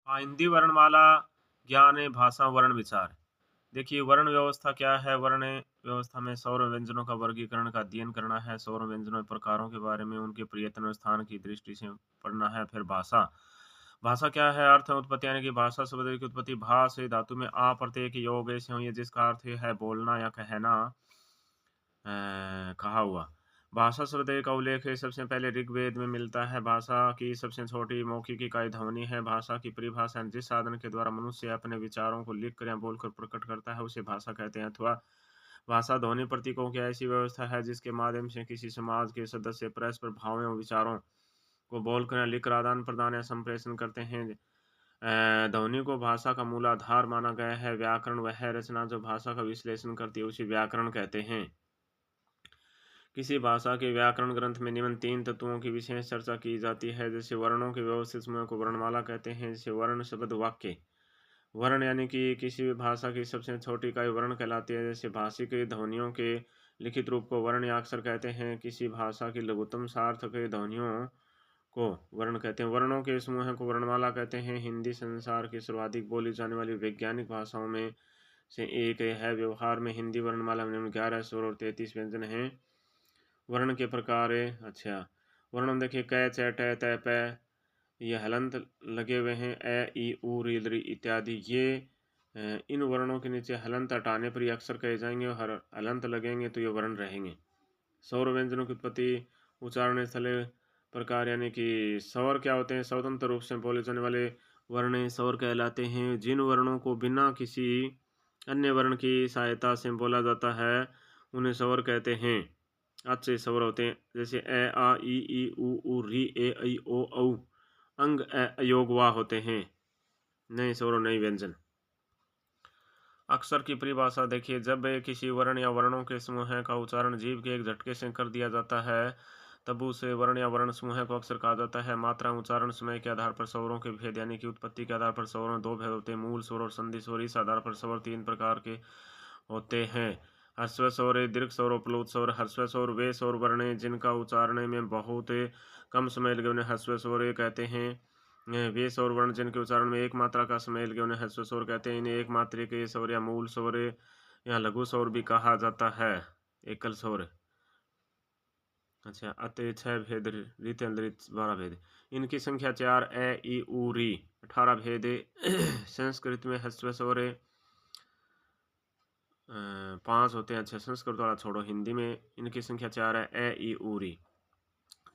हाँ, हिंदी वर्णमाला ज्ञान है भाषा वर्ण विचार। देखिए वर्ण व्यवस्था क्या है? वर्ण व्यवस्था में स्वर व्यंजनों का वर्गीकरण का अध्ययन करना है, स्वर व्यंजनों के प्रकारों के बारे में उनके प्रयत्न और स्थान की दृष्टि से पढ़ना है। फिर भाषा, भाषा क्या है? अर्थ और उत्पत्ति यानी कि भाषा शब्द की उत्पत्ति भा से धातु में आ प्रत्यय के योग से हुई है जिसका अर्थ है बोलना या कहना, कहा हुआ। भाषा शब्द का उल्लेख है सबसे पहले ऋग्वेद में मिलता है। भाषा की सबसे छोटी मौखिक इकाई ध्वनि है। भाषा की परिभाषा जिस साधन के द्वारा मनुष्य अपने विचारों को लिखकर या बोलकर प्रकट करता है उसे भाषा कहते हैं। अथवा भाषा ध्वनि प्रतीकों की ऐसी व्यवस्था है जिसके माध्यम से किसी समाज के सदस्य परस्पर भावों और विचारों को बोलकर या लिखकर आदान प्रदान या संप्रेषण करते हैं। ध्वनि को भाषा का मूल आधार माना गया है। व्याकरण वह रचना जो भाषा का विश्लेषण करती है उसे व्याकरण कहते हैं। किसी भाषा के व्याकरण ग्रंथ में निम्न तीन तत्वों की विशेष चर्चा की जाती है। जैसे वर्णों के व्यवस्थित समूह को वर्णमाला कहते हैं। जैसे वर्ण शब्द वाक्य, वर्ण यानी कि किसी भी भाषा की सबसे छोटी इकाई वर्ण कहलाती है। जैसे भाषिक ध्वनियों के लिखित रूप को वर्ण या अक्षर कहते हैं। किसी भाषा की लघुत्तम सार्थक ध्वनियों को वर्ण कहते हैं। वर्णों के समूह को वर्णमाला कहते हैं। हिंदी संसार की सर्वाधिक बोली जाने वाली वैज्ञानिक भाषाओं में से एक है। व्यवहार में हिंदी वर्णमाला में 11 स्वर और 33 व्यंजन हैं। वर्ण के प्रकार है। अच्छा, वर्ण देखिए क च ट त प, ये हलंत लगे हुए हैं। ए ई उ री ली इत्यादि। ये इन वर्णों के नीचे हलंत हटाने पर ये अक्षर कहे जाएंगे और हर हलंत लगेंगे तो ये वर्ण रहेंगे। स्वर व्यंजनों की उत्पत्ति उच्चारण स्थल प्रकार यानी कि स्वर क्या होते हैं? स्वतंत्र रूप से बोले जाने वाले वर्ण स्वर कहलाते हैं। जिन वर्णों को बिना किसी अन्य वर्ण की सहायता से बोला जाता है उन्हें स्वर कहते हैं। अच्छे स्वर होते हैं जैसे ए आ ई उ री ए ऐ ओ औ। अंग अयोग वा होते हैं। नए स्वर और नए व्यंजन। अक्षर की परिभाषा देखिए, जब किसी वर्ण या वर्णों के समूह का उच्चारण जीभ के एक झटके से कर दिया जाता है तब उस वर्ण या वर्ण समूह को अक्षर कहा जाता है। मात्रा उच्चारण समय के आधार पर स्वरों के भेद यानी कि उत्पत्ति के आधार पर स्वरों दो भेद होते हैं, मूल स्वर और संधि स्वर। इस आधार पर स्वर तीन प्रकार के होते हैं। ह्रस्व स्वर, दीर्घ स्वर और प्लुत स्वर। ह्रस्व स्वर वे स्वर वर्ण जिनका उच्चारण में बहुत कम समय लगे उन्हें ह्रस्व स्वर कहते हैं। वे स्वर वर्ण जिनके उच्चारण में एक मात्रा का समय लगे उन्हें ह्रस्व स्वर कहते हैं। इन्हें एक मात्रा के स्वर या मूल स्वर या लघु स्वर भी कहा जाता है। एकल स्वर। अच्छा, अतः 6 भेद, रीत 12 भेद। इनकी संख्या 4 ए ई उ री। 18 भेद। संस्कृत में ह्रस्व स्वर 5 होते हैं। अच्छा, संस्कृत वाला छोड़ो, हिंदी में इनकी संख्या 4 है। ए ई उ री।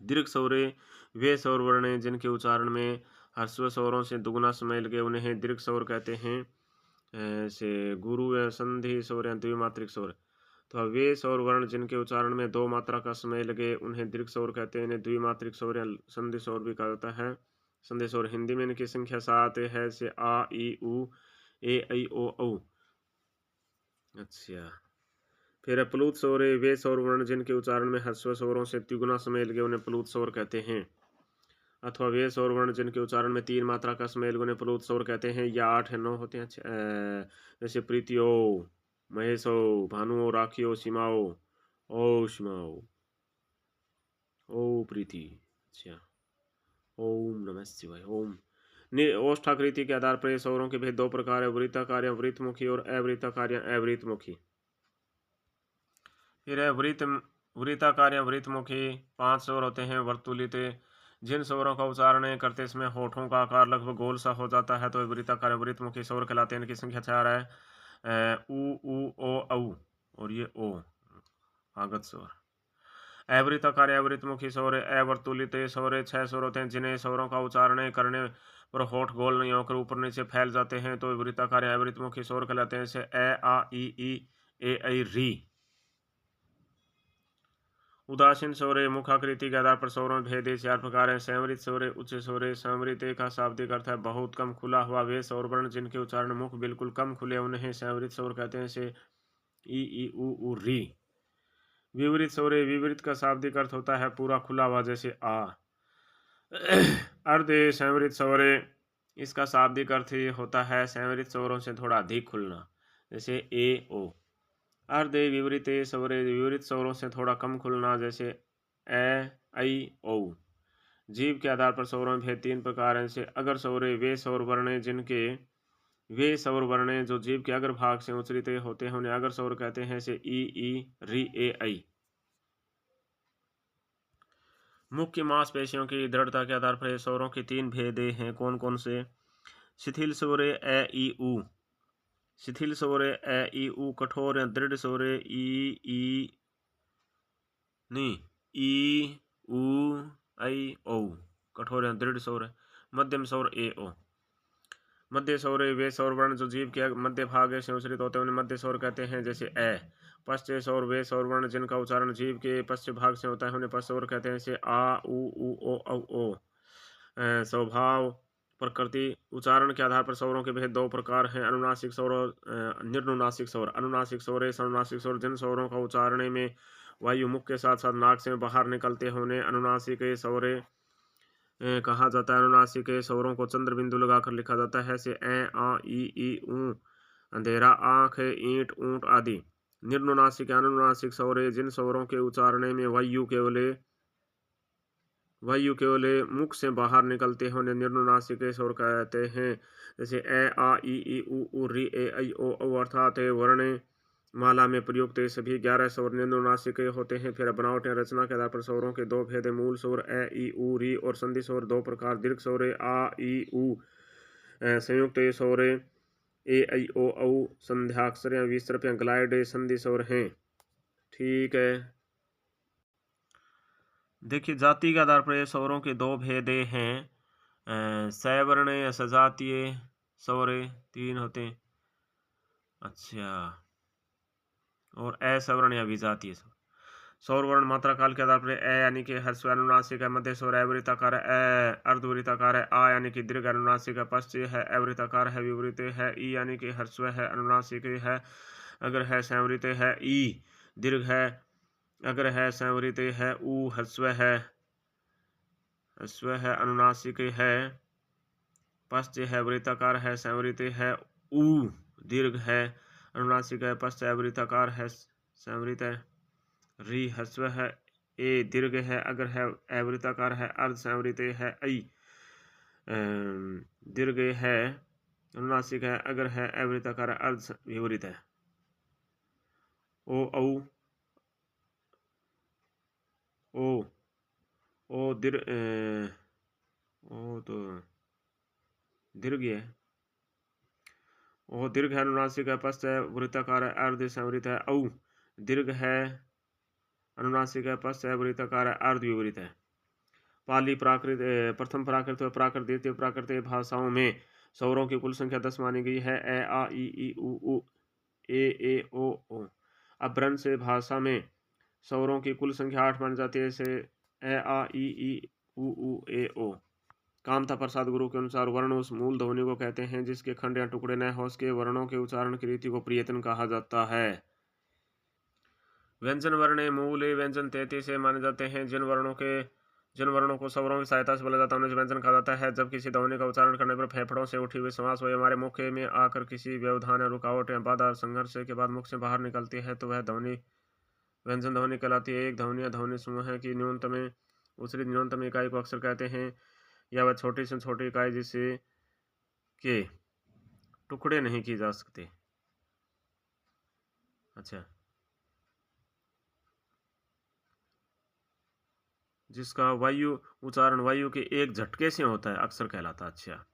दीर्घ स्वर वे स्वर वर्ण जिनके उच्चारण में ह्रस्व स्वरों से दुगुना समय लगे उन्हें दीर्घ स्वर कहते हैं। से गुरु या संधि स्वर या द्विमात्रिक स्वर। तो वे स्वर वर्ण जिनके उच्चारण में दो मात्रा का समय लगे उन्हें दीर्घ स्वर कहते हैं। इन्हें द्विमात्रिक स्वर या संधि स्वर भी कहा जाता है। संधि स्वर हिंदी में इनकी संख्या 7 है। से आ ई उ ए ऐ ओ औ। अच्छा, फिर प्लुत स्वर वे स्वर वर्ण जिनके उच्चारण में ह्रस्व स्वरों से तिगुना समय लगे उन्हें प्लुत स्वर कहते हैं। अथवा वे स्वर वर्ण जिनके उच्चारण में 3 मात्रा का समय लगे उन्हें प्लुत स्वर कहते हैं। या 8 है 9 होते हैं। जैसे प्रीतियो, महेशो, भानुओ, राखियो, सीमाओ, ओ सीमाओ, ओ प्रीति। अच्छा, ओम नमः शिवाय। ओम। ओष्ठाकृति के आधार पर स्वरों के भेद दो प्रकार है, वृत्ताकार या वृत्तमुखी और अवृत्ताकार या अवृत्तमुखी। फिर है वृत्ताकार या वृत्तमुखी। 5 स्वर होते हैं। वर्तुलित जिन स्वरों का उच्चारण करते समय होठों का आकार लगभग गोल सा हो जाता है तो वृत्ताकार या वृत्तमुखी स्वर कहलाते हैं। इनकी संख्या 4 है। उ ओ औ और ये ओ आगत स्वर। अवृत्ताकार या वृत्तमुखी स्वर अवर्तुलित स्वर 6 स्वर होते हैं। जिन्हें स्वरों का उच्चारण करने पर होठ गोल नहीं होकर ऊपर नीचे फैल जाते हैं तो वृत्ताकार या वृत्तमुखी स्वर कहलाते हैं। जैसे ए आ ई ए ऐ री। उदासीन स्वर मुखाकृति के आधार पर स्वरों में भेद 4 प्रकार हैं। संवरित स्वर, उच्च स्वर। संवरित का शाब्दिक अर्थ है बहुत कम खुला हुआ। वे स्वर वर्ण जिनके उच्चारण मुख बिल्कुल कम खुले उन्हें संवरित स्वर कहते हैं। से ई उ री। विवरित स्वर विवरित का शाब्दिक अर्थ होता है पूरा खुला हुआ, जैसे आ। अर्ध संवरित स्वर इसका शाब्दिक अर्थ होता है संवरित स्वरों से थोड़ा अधिक खुलना, जैसे ए ओ। अर्ध विवरित स्वर विवरित स्वरों से थोड़ा कम खुलना, जैसे ए ऐ ओ। जीव के आधार पर स्वरों में भेद 3 प्रकार हैं। जैसे अगर स्वरे वे स्वर वर्ण वे स्वर वर्ण जो जीव के अग्र भाग से उच्चरित होते हैं उन्हें अगर स्वर कहते हैं। जैसे ई, री, ए, ऐ। मुख्य मांसपेशियों की दृढ़ता के आधार पर स्वरों के 3 भेद हैं। कौन कौन से? शिथिल स्वरे ए, ई, उ। शिथिल स्वरे ए, ई, उ। कठोर या दृढ़ स्वरे ई, ई, उ, ऐ, औ। कठोर या दृढ़ स्वर। मध्यम स्वर ए, ओ। मध्य स्वर वे स्वर वर्ण जो जीव के मध्य भाग से उच्चरित होते हैं उन्हें मध्य स्वर कहते हैं। जैसे ए। पश्च स्वर वे स्वर वर्ण जिनका उच्चारण जीव के पश्च भाग से होता है उन्हें पश्च स्वर कहते हैं। जैसे आ, उ, ओ, औ, ओ। स्वभाव प्रकृति उच्चारण के आधार पर स्वरों के भेद 2 प्रकार हैं। अनुनासिक स्वर और निर्नुनासिक स्वर। अनुनासिक स्वर अनुनासिक स्वर जिन स्वरों का उच्चारण में वायु मुख के साथ साथ नाक से बाहर निकलते हैं उन्हें अनुनासिक स्वर कहा जाता है। अनुनासिक स्वरों को चंद्र बिंदु लगाकर लिखा जाता है। से ए, आ, ई, ऊ, अंधेरा, आंख, ईंट, ऊंट आदि। निर्नुनासिक अनुनासिक स्वर जिन स्वरों के उच्चारण में वायु केवल मुख से बाहर निकलते हैं उन्हें निर्नुनासिक स्वर कहते हैं। जैसे ए, आ, ई, ऊ, री, ए, ऐ, ओ, औ अर्थात वर्ण माला में प्रयुक्त सभी 11 स्वर निर्नुनासिक होते हैं। फिर बनावट या रचना के आधार पर स्वरों के 2 भेद। मूल स्वर ए, ई, ऊ, री और संधि स्वर 2 प्रकार। दीर्घ स्वर आ, ई, ऊ। संयुक्त स्वर ए, ऐ, ओ, औ। संध्याक्षर या विसर्प या ग्लाइड संधि स्वर हैं। ठीक है। देखिए जाति के आधार पर स्वरों के 2 भेद हैं। सवर्ण या सजातीय स्वर 3 होते हैं। अच्छा, और असवर्ण या विजातीय स्वर। स्वर वर्ण मात्रा काल के आधार पर ए यानी कि ह्रस्व अनुनासिक है। मध्य स्वर अवृत्ताकार है। अर्धवृत्ताकार है। आ यानी कि दीर्घ अनुनासिक है। पश्च है अवृत्ताकार है। विवृत है। ई यानी कि ह्रस्व है अनुनासिक है। अगर है संवृत है। ई दीर्घ है। अगर है संवृत है। ऊ ह्रस्व है अनुनासिक है। पश्च है वृत्ताकार है। संवृत है। ऊ दीर्घ है अनुनासिक है। पश्च अवृत्ताकार है। संवृत है। री ह्रस्व है। ए दीर्घ है। अगर है अवृत्ताकार है। अर्ध संवृत है। ऐ दीर्घ है अनुनासिक है। अगर है अवृत्ताकार है। अर्ध विवृत है। ओ, औ, ओ दीर्घ ओ तो दीर्घ है। ओ दीर्घ है अनुनासिक है। पश्च वृत्ताकार है। अर्ध संवृत है। औ दीर्घ है अनुनासिक है। पश्च वृत्ताकार है। अर्ध विवृत है। पाली प्राकृत प्रथम प्राकृत व प्राकृत द्वितीय प्राकृत भाषाओं में स्वरों की कुल संख्या 10 मानी गई है। ए, आ, ई, ऊ, ए, ओ। अब भ्रंश भाषा में स्वरों की कुल संख्या 8 मानी जाती है। जैसे ए, आ, ई, ऊ, ए, ओ। कामता प्रसाद गुरु के अनुसार वर्ण उस मूल ध्वनि को कहते हैं जिसके खंड या टुकड़े न हो। उसके वर्णों के उच्चारण की रीति को प्रियतन कहा जाता है। व्यंजन वर्ण मूल व्यंजन 33 से माने जाते हैं। जिन वर्णों को स्वरों की सहायता से बोला जाता है उन्हें व्यंजन कहा जाता है। जब किसी ध्वनि का उच्चारण करने पर फेफड़ों से उठी हुई श्वास वही हमारे मुख में आकर किसी व्यवधान या रुकावट या बाधा संघर्ष के बाद मुख से बाहर निकलती है तो वह ध्वनि व्यंजन ध्वनि कहलाती है। एक ध्वनि या ध्वनि समूह की न्यूनतम उच्चरित न्यूनतम इकाई को अक्सर कहते हैं या वह छोटी से छोटी इकाई जिससे के टुकड़े नहीं किए जा सकते। अच्छा, जिसका वायु उच्चारण वायु के एक झटके से होता है अक्सर कहलाता है। अच्छा,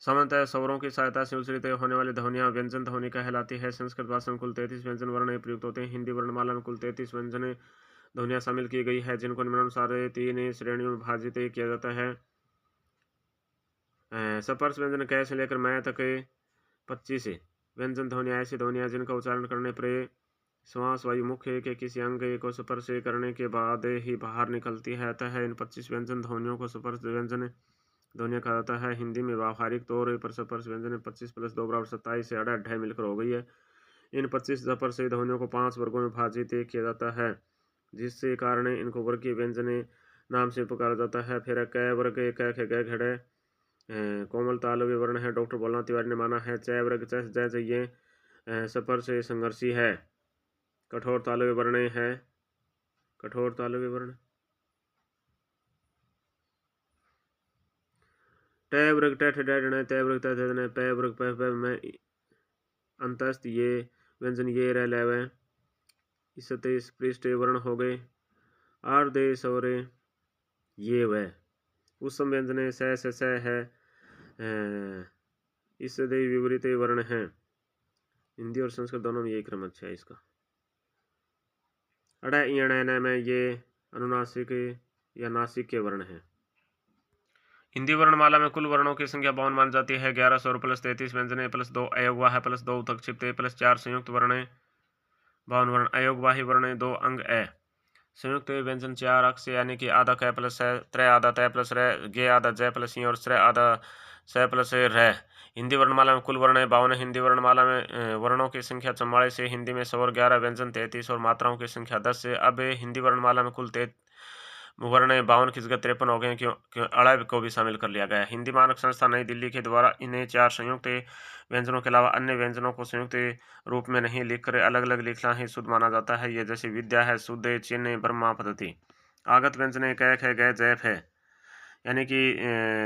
सामान्यतः स्वरों की सहायता से उच्चरित होने वाली ध्वनियां व्यंजन ध्वनि कहलाती है। संस्कृत भाषा में कुल 33 व्यंजन वर्ण प्रयुक्त होते हैं। हिंदी वर्णमाला में कुल 33 व्यंजन ध्वनियां शामिल की गई है जिनको निम्नानुसार 3 श्रेणियों में विभाजित किया जाता है। स्पर्श व्यंजन क से लेकर मैं तक 25 व्यंजन ध्वनियां ऐसी ध्वनियां जिनका उच्चारण करने पर श्वास वायु मुख के किसी अंग को स्पर्श करने के बाद ही बाहर निकलती है। अतः इन 25 व्यंजन ध्वनियों को स्पर्श व्यंजन ध्वनियां कहा जाता है। हिंदी में व्यावहारिक तौर पर स्पर्श व्यंजन 25 + 2 = 27 से 8 मिलकर हो गई है। इन 25 स्पर्श ध्वनियों को 5 वर्गों में विभाजित किया जाता है जिससे कारण इनको वर्गीय व्यंजन नाम से पुकारा जाता है। फिर क वर्ग क ख ग घ कोमल तालव्य वर्ण है। डॉक्टर भोलानाथ तिवारी ने माना है च वर्ग च ज ये स्पर्श संघर्षी है। कठोर तालव्य वर्ण है। कठोर तालव्य वर्ण टे वर्ग टे ठे ते वर्ग ते पे वर्ग पे में अंतस्थ ये व्यंजन ये रह लेवे इसते पृष्ठ वर्ण हो गए आर्दे सौरे ये वह उस व्यंजने स है इस विपरीत वर्ण है। हिंदी और संस्कृत दोनों में यही क्रम अच्छा है इसका। अड़ा ईण में ये अनुनासिक या नासिक के वर्ण हैं। हिंदी वर्णमाला में कुल वर्णों की संख्या 52 मानी जाती है। 11 स्वर प्लस 33 व्यंजने प्लस 2 अयोगवाह प्लस 2 उत्क्षिप्त प्लस 4 संयुक्त वर्ण 52 वर्ण अयोगवाही वर्ण 2 अंग ए संयुक्त व्यंजन 4 अक्ष यानी कि आधा क प्लस त्रै आधा तय प्लस रे गे आधा जय प्लस और श्रे आधा स प्लस रे। हिंदी वर्णमाला में कुल वर्ण 52। हिंदी वर्णमाला में वर्णों की संख्या 44 से हिंदी में स्वर 11 व्यंजन 33 और मात्राओं की संख्या 10 से। अब हिंदी वर्णमाला में कुल वर्ण 52 की जगह 53 हो गए क्यों अड़ा को भी शामिल कर लिया गया। हिंदी मानक संस्था नई दिल्ली के द्वारा इन्हें 4 संयुक्त व्यंजनों के अलावा अन्य व्यंजनों को संयुक्त रूप में नहीं लिखकर अलग अलग लिखना ही शुद्ध माना जाता है। ये जैसे विद्या है, शुद्ध, चिन्ह, ब्रह्मा पद्धति। आगत व्यंजन क ख ग जैफ है यानी कि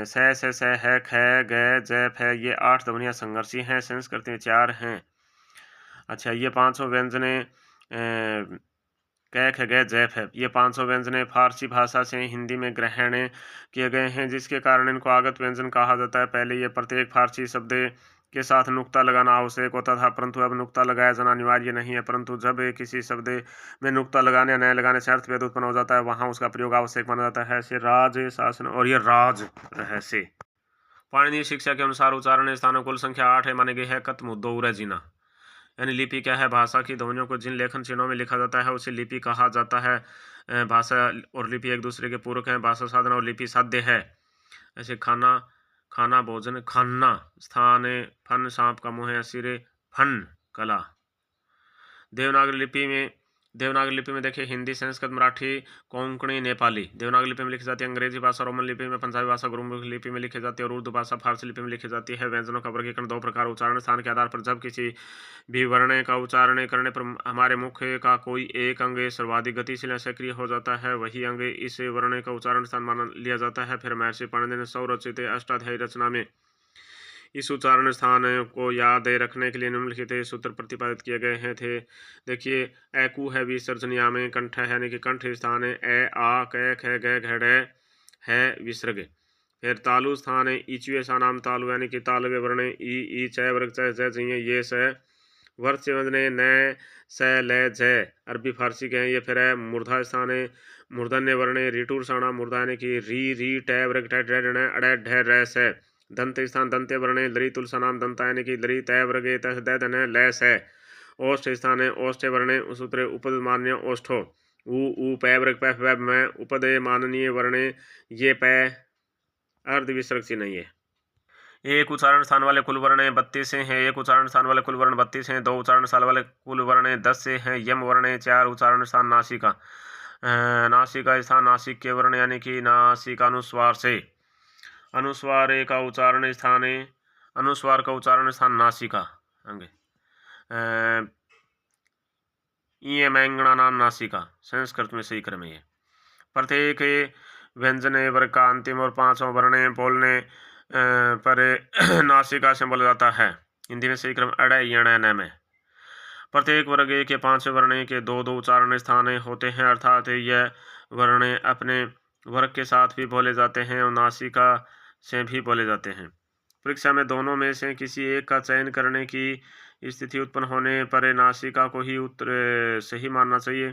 स है ख ग जैफ है। ये 8 ध्वनियाँ संघर्षी हैं। संस्कृत में 4 हैं। अच्छा, ये 500 व्यंजने क ख ग जैफ है। ये 500 व्यंजने फारसी भाषा से हिंदी में ग्रहण किए गए हैं जिसके कारण इनको आगत व्यंजन कहा जाता है। पहले ये प्रत्येक फारसी शब्द के साथ नुक्ता लगाना आवश्यक होता था, परंतु अब नुक्ता लगाया जाना अनिवार्य नहीं है। परंतु जब किसी शब्द में नुक्ता लगाने या न लगाने से अर्थभेद उत्पन्न हो जाता है वहाँ उसका प्रयोग आवश्यक माना जाता है। ऐसे राज शासन और ये राज रहस्य। पाणिनीय शिक्षा के अनुसार उच्चारण स्थानों कुल संख्या 8 है माने गई है। कत मुद्दो उरे जीना यानी लिपि क्या है? भाषा की ध्वनियों को जिन लेखन चिन्हों में लिखा जाता है उसे लिपि कहा जाता है। भाषा और लिपि एक दूसरे के पूरक हैं। भाषा साधन और लिपि साध्य है। ऐसे खाना खाना भोजन खाना स्थान फन सांप का मुँह सिरे फन कला। देवनागरी लिपि में देखिए हिंदी, संस्कृत, मराठी, कोंकणी, नेपाली देवनागरी लिपि में लिखी जाती है। अंग्रेजी भाषा रोमन लिपि में, पंजाबी भाषा गुरुमुखी लिपि में लिखी जाती है और उर्दू भाषा फारसी लिपि में लिखी जाती है। व्यंजनों का वर्गीकरण 2 प्रकार। उच्चारण स्थान के आधार पर जब किसी भी वर्ण का उच्चारण करने पर हमारे मुख का कोई एक अंग सर्वाधिक गतिशील सक्रिय हो जाता है वही अंग इस वर्ण का उच्चारण स्थान मान लिया जाता है। फिर महर्षि पाणिनि ने स्वरचित अष्टाध्यायी रचना में इस उच्चारण स्थान को याद रखने के लिए निम्नलिखित सूत्र प्रतिपादित किए गए हैं थे। देखिए, एकु है विसर्जनिया में कंठ है यानी कि कंठ स्थान है ए आ क ख ग घड़ है विसर्ग। फिर तालु स्थान है इचुए सा नाम तालु यानी कि तालवे वर्ण ई च वर्ग च ये स वर्ष व्यंजने न स ल ज अरबी फारसी के हैं ये। फिर है मूर्धा स्थान है मूर्धन्य वर्ण रिटूर साणा मूर्धा यानी कि री ट वर्ग अड़ ढ र स। दंत स्थान दंत्य वर्ण लरी तुलसा नाम दंता यानी कि लरी तय वर्ग दन लैस है। ओष्ठ स्थान है ओष्ठ वर्ण सूत्र उपद मान्य ओष्ठो ऊ पै वर्ग पै में उपद माननीय वर्ण ये पै अर्ध विसर्ग चिन्ह है। एक उच्चारण स्थान वाले कुल वर्ण 32 हैं। एक उच्चारण स्थान वाले कुल वर्ण 32 हैं। 2 उच्चारण स्थान वाले कुल वर्ण 10 से हैं। यम वर्ण 4 उच्चारण स्थान नासिका नासिका स्थान नासिक के वर्ण यानी कि नासिका अनुस्वार से अनुस्वार का उच्चारण स्थान है। अनुस्वार का उच्चारण स्थान नासिका अंगे ये मैंगणा नाम नासिका संस्कृत में सही क्रम है। प्रत्येक व्यंजन वर्ग का अंतिम और 5वां वर्ण बोलने पर नासिका से बोला जाता है। हिंदी में सही क्रम अड़ यण में। प्रत्येक वर्ग के 5वें वर्ण के 2 उच्चारण स्थान होते हैं अर्थात यह वर्ण अपने वर्ग के साथ भी बोले जाते हैं और नासिका से भी बोले जाते हैं। परीक्षा में दोनों में से किसी एक का चयन करने की स्थिति उत्पन्न होने पर नासिका को ही उत्तर सही मानना चाहिए।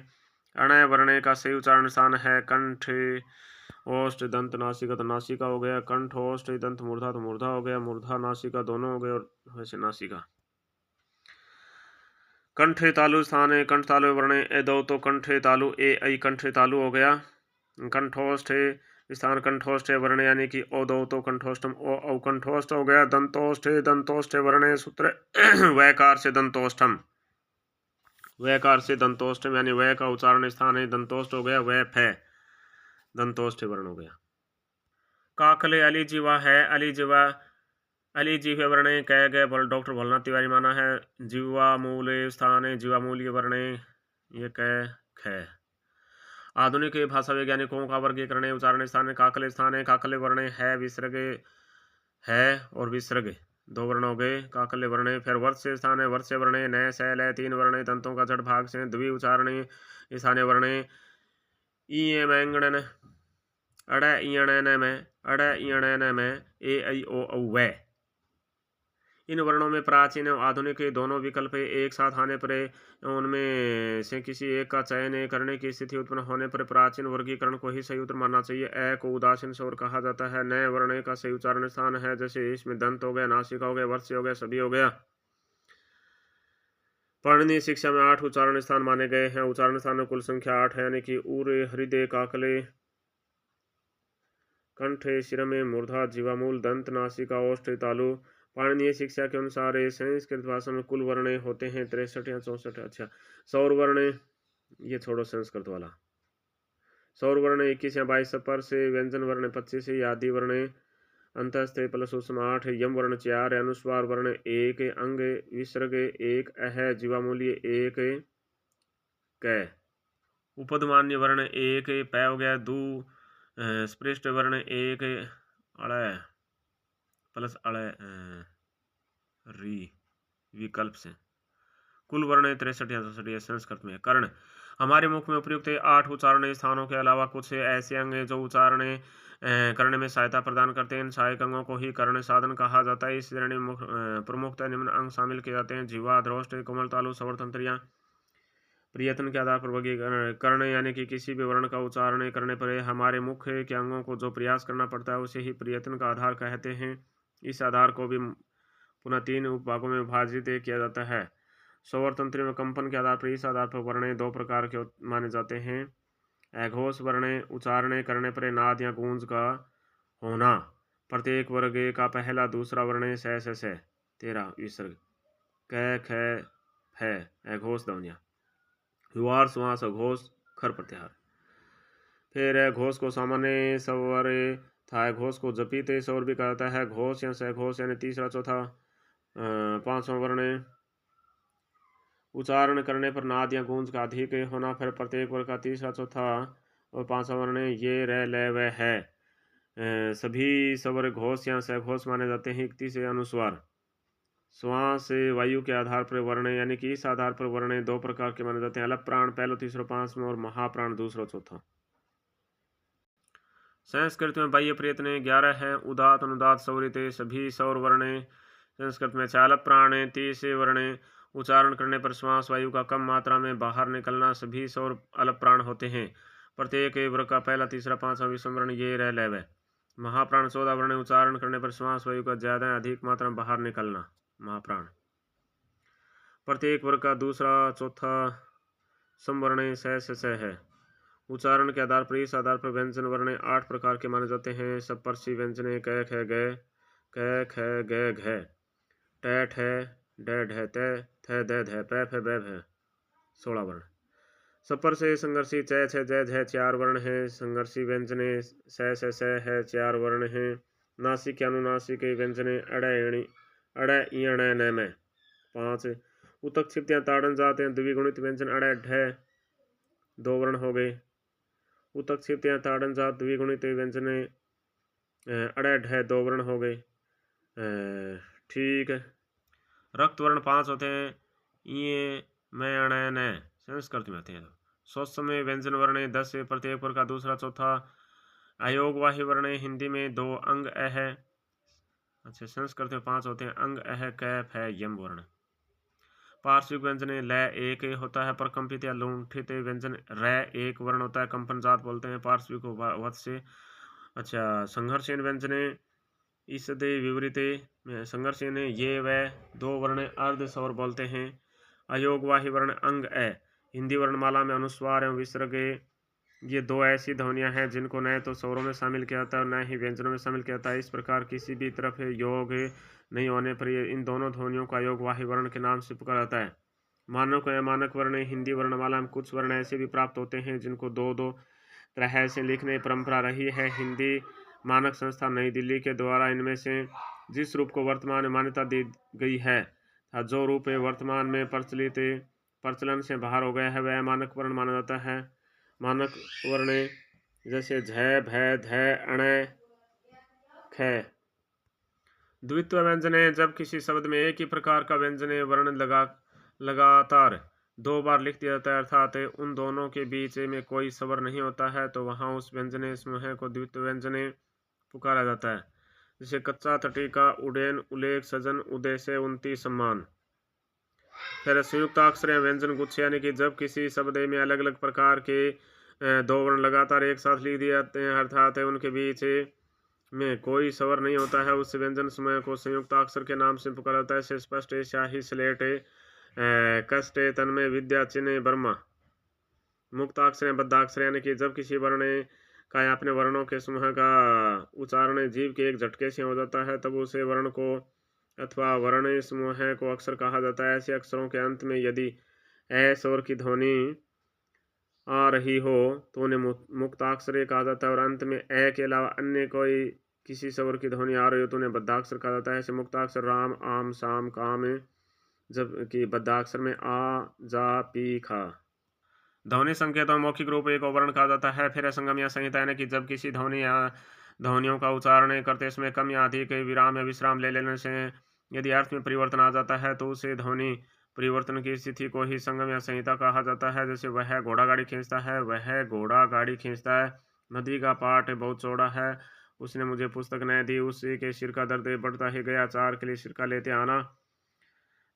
अण वर्ण का सही उच्चारण स्थान है कंठ ओष्ठ दंत नासिका तो नासिका हो गया। कंठ ओष्ठ दंत मूर्धा तो मूर्धा हो गया। मूर्धा नासिका दोनों हो गए और वैसे नासिका। कंठ तालु स्थान है कंठ तालु वर्ण ए दो तो कंठ तालु ए आई कंठ तालु हो गया। कंठोष्ठ स्थान कंठोष्ठ वर्ण यानी कि ओ दो तो कंठोष्टम ओ कंठोष्ठ हो गया। दंतोष्ठ वर्ण सूत्र वैकार से दंतोष्ठम वैकार से दंतोष्ठम यानी वै का उच्चारण स्थान है दंतोष्ठ हो गया। वै फै दंतोष्ठ वर्ण हो गया। काकले अली जीवा है अली जीव वर्ण कह गए डॉक्टर भोलनाथ तिवारी माना है। जीवा मूल स्थान जीवा मूल्य वर्ण ये कह ख। आधुनिक भाषा वैज्ञानिकों का वर्गीकरण उच्चारण स्थान काकले स्थान है काकले वर्ण है विसर्ग है और विसर्ग 2 वर्ण हो गए। काकल्य वर्ण। फिर वर्ष से स्थान है, वर्ष से वर्ण न स ल 3 वर्ण दंतों का जड़ भाग से द्वि उच्चारण स्थानीय वर्ण ई मैंगणन अड़ इण में अड़ इण में ए ऐ ओ औ व। इन वर्णों में प्राचीन और आधुनिक दोनों विकल्प एक साथ आने पर उनमें से किसी एक का चयन करने की स्थिति उत्पन्न होने पर प्राचीन वर्गीकरण को ही सही उत्तर मानना चाहिए। ए को उदासीन स्वर कहा जाता है। नए वर्ण का सही उच्चारण स्थान है, जैसे इसमें दंत हो गया, नासिका हो गया, वर्ष हो गया, सभी हो गया। पाणिनीय शिक्षा में 8 उच्चारण स्थान माने गए हैं। उच्चारण स्थान कुल संख्या 8 है, यानी कि उर, हृदय, काकले, कंठ, शिरमे, मूर्धा, जीवामूल, दंत, नासिका, ओष्ठ, तालु। पाणिनीय शिक्षा के अनुसार संस्कृत भाषा में कुल वर्ण होते हैं 63 या 64। अच्छा, सौर वर्ण ये छोड़ो, संस्कृत वाला। सौर वर्ण 21 या 22, पर से व्यंजन वर्ण 25, आदि वर्ण अंतस्थ प्लस सूक्ष्म 8, यम वर्ण 4, अनुस्वार वर्ण 1, अंग विसर्ग 1, अह जीवामूल्य 1, क उपदमान्य वर्ण 1, पै हो गया 2, स्पृष्ट वर्ण 1, अड़ प्लस अड़ री विकल्प से। कुल वर्ण 63 या 64 संस्कृत में। कर्ण हमारे मुख में उपयुक्त 8 उच्चारण स्थानों के अलावा कुछ ऐसे अंग जो उच्चारण करने में सहायता प्रदान करते हैं। इन सहायक अंगों को ही कर्ण साधन कहा जाता है। इस श्रेणी में प्रमुखतः निम्न अंग शामिल किए जाते हैं: जीवा, ध्रोष्ट, कोमल तालु, स्वरतंत्रियां। प्रयत्न के आधार पर वर्गीकरण यानी कि किसी भी वर्ण का उच्चारण करने पर हमारे मुख के अंगों को जो प्रयास करना पड़ता है उसे ही प्रयत्न का आधार कहते हैं। इस आधार को भी पुनः 3 उपभागों में विभाजित किया जाता है। स्वर तंत्र में कंपन के आधार पर इस आधार पर वर्ण 2 प्रकार के माने जाते हैं। अघोष वर्ण उच्चारण करने पर नाद या गूंज का होना। प्रत्येक वर्ग का पहला दूसरा वर्ण स 13 विसर्ग क ख फ अघोष ध्वनियां। युवार श्वास अघोष खर प्रत्याहार। फिर घोष को सामान्य स्वर था, घोष को जपित स्वर भी कहा जाता है। घोष या सघोष यानी तीसरा, चौथा, पांचवा वर्ण उच्चारण करने पर नाद या गूंज का अधिक होना। फिर प्रत्येक वर्ग का तीसरा, चौथा और पांचवा वर्ण ये र ल व है। सभी स्वर घोष या सघोष माने जाते हैं। 31 अनुस्वार श्वास वायु के आधार पर वर्ण यानी कि इस आधार पर वर्ण 2 प्रकार के माने जाते हैं: अलग प्राण पहलो, तीसरो, पांचवा और महाप्राण दूसरो, चौथा। संस्कृत में बाह्य प्रयत्न 11 है। उदात, अनुदात, सौरित सभी सौर वर्ण संस्कृत में। अलग प्राण 30 वर्ण उच्चारण करने पर श्वास वायु का कम मात्रा में बाहर निकलना सभी सौर अलग प्राण होते हैं। प्रत्येक वर्ग का पहला, तीसरा, पांचवा विषम वर्ण ये र ल व। महाप्राण 14 वर्ण उच्चारण करने पर श्वास वायु का ज्यादा अधिक मात्रा में बाहर निकलना महाप्राण। प्रत्येक वर्ग का दूसरा, चौथा संवर्ण स है। उच्चारण के आधार पर इस आधार पर व्यंजन वर्ण 8 प्रकार के माने जाते हैं। सप्तर्षि व्यंजन क ख ग, क ख ग घ, ट ठ ड ढ त थ द ध प फ ब भ 16 वर्ण। सपर से संघर्षी च छ ज झ 4 वर्ण है। संघर्षी व्यंजन स है 4 वर्ण है। नासिक अनुनासिक व्यंजन अड़ इण न में 5। उतक छिपतियां ताड़न जाते हैं द्विगुणित व्यंजन अड़ ढ 2 वर्ण हो गए। उतक छिपतियां ताड़न जात द्विगुणित व्यंजन अड़ ढ 2 वर्ण हो गए। ठीक है। रक्त वर्ण 5 होते हैं। ये मैं अण न संस्कृत में होते हैं। स्वसमय व्यंजन वर्ण 10, प्रत्येक वर्ग का दूसरा, चौथा। अयोगवाही वर्ण हिंदी में 2 अंग अ है। अच्छा, संस्कृत में 5 होते हैं। अंग अह क फ यम वर्ण। पार्श्विक व्यंजन ल 1 होता है। प्रकंपित या लुंठित व्यंजन र 1 वर्ण होता है। कंपन जात बोलते हैं पार्श्विक वत से। अच्छा, संघर्षहीन व्यंजन इस विवरित संघर्षहीन ये व 2 वर्ण अर्ध स्वर बोलते हैं। अयोगवाही वर्ण अंग अ हिंदी वर्णमाला में अनुस्वार एवं विसर्ग ये 2 ऐसी ध्वनियां हैं जिनको न तो स्वरों में शामिल किया जाता है और न ही व्यंजनों में शामिल किया जाता है। इस प्रकार किसी भी तरफ योग नहीं होने पर इन दोनों ध्वनियों को अयोगवाही वर्ण के नाम से पुकारा जाता है। मानक या मानक वर्ण हिंदी वर्णमाला में कुछ वर्ण ऐसे भी प्राप्त होते हैं जिनको 2-2 तरह से लिखने परंपरा रही है। हिंदी मानक संस्था नई दिल्ली के द्वारा इनमें से जिस रूप को वर्तमान में मान्यता दी गई है जो रूप वर्तमान में प्रचलन से बाहर हो गया है वह मानक वर्ण माना जाता है। मानक वर्ण जैसे झ, भ, ध, अण, ख द्वित्व व्यंजन है जब किसी शब्द में एक ही प्रकार का व्यंजन वर्ण लगातार दो बार लिख दिया जाता है, अर्थात उन दोनों के बीच में कोई स्वर नहीं होता है, तो वहां उस व्यंजन समूह को द्वित्व व्यंजन पुकारा जाता है। जैसे कच्चा, तटीका, उडेन, उल्लेख, सजन, उदय से, उन्नति, सम्मान। फिर संयुक्त अक्षर या व्यंजन गुच्छ, यानी कि जब किसी शब्द में अलग अलग प्रकार के दो वर्ण लगातार एक साथ लिख दिए जाते हैं, अर्थात उनके बीच में कोई स्वर नहीं होता है, उस व्यंजन समूह को संयुक्त अक्षर के नाम से पुकारा जाता है। स्पष्ट, शाही, स्लेट, कष्ट, तन्मय, विद्या, चिन्ह, ब्रह्मा। मुक्ताक्षर, बद्धाक्षर, यानी कि जब किसी वर्ण का या अपने वर्णों के समूह का उच्चारण जीव के एक झटके से हो जाता है, तब उसे वर्ण को अथवा वर्ण समूह को अक्षर कहा जाता है। ऐसे अक्षरों के अंत में यदि ए स्वर की ध्वनि आ रही हो तो उन्हें मुक्ताक्षर कहा जाता है, और अंत में ए के अलावा अन्य कोई किसी स्वर की ध्वनि आ रही हो तो उन्हें बद्धाक्षर कहा जाता है। ऐसे मुक्ताक्षर राम, आम, शाम, काम, जबकि बद्धाक्षर में आ, जा, पी, खा। ध्वनि संकेतों में मौखिक रूप एक वर्ण कहा जाता है। फिर संगम या संहिता, यानी कि जब किसी ध्वनि या ध्वनियों का उच्चारण करते समय कम या अधिक विराम या विश्राम ले लेने से यदि अर्थ में परिवर्तन आ जाता है तो उसे ध्वनि परिवर्तन की स्थिति को ही संगम या संहिता कहा जाता है। जैसे वह घोड़ा गाड़ी खींचता है, वह घोड़ा गाड़ी खींचता है। नदी का पाट बहुत चौड़ा है, उसने मुझे पुस्तक नहीं दी, उसी के सिर का दर्द बढ़ता ही गया, चार के लिए सिरका लेते आना।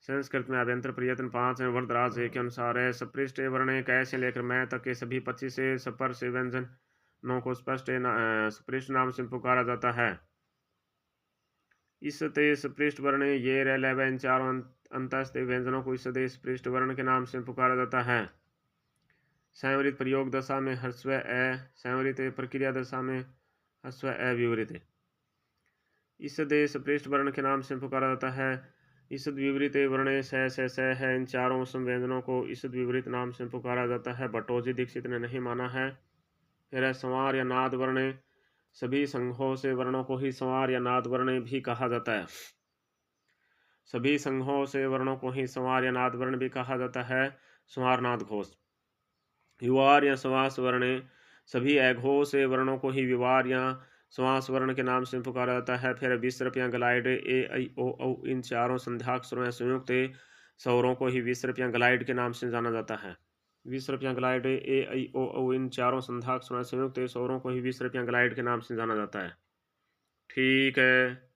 संस्कृत में अभ्यंतर प्रयत्न 5 वरदराज के अनुसार है। सपृष्ठ वर्ण एक ऐसे लेकर मैं तक के सभी 25 सपर से व्यंजनों को स्पष्ट सपृष्ठ नाम से पुकारा जाता है। इस सपृष्ठ वर्ण ये रेलव इन चारों अंतस्थ व्यंजनों को इस सपृष्ठ वर्ण के नाम से पुकारा जाता है। संवरित प्रयोग दशा में ह्रस्व ए, संवरित प्रक्रिया दशा में ह्रस्व ए विवरित। इस सपृष्ठ वर्ण के नाम से पुकारा जाता है। ईसद विवरित वर्ण स है, इन चारों संवेदनों को ईसद विवरित नाम से पुकारा जाता है। भट्टोजी दीक्षित ने नहीं माना है। फिर संवार या नाद वर्ण, सभी संघों से वर्णों को ही संवार या नाद वर्ण भी कहा जाता है। सभी संघों से वर्णों को ही संवार या नाद वर्ण भी कहा जाता है। संवार, नाद, घोष। विवार या समास वर्ण, सभी अघोष से वर्णों को ही विवार या समास वर्ण के नाम से पुकारा जाता है। फिर विसर्प या ग्लाइड, ए, ऐ, ओ, औ, इन चारों संध्याक्षरों या संयुक्त स्वरों को ही विसर्प या ग्लाइड के नाम से जाना जाता है। विसर्प या ग्लाइड, ए, ऐ, ओ, औ, इन चारों संध्याक्षरों या संयुक्त स्वरों को ही विसर्प या ग्लाइड के नाम से जाना जाता है। ठीक है।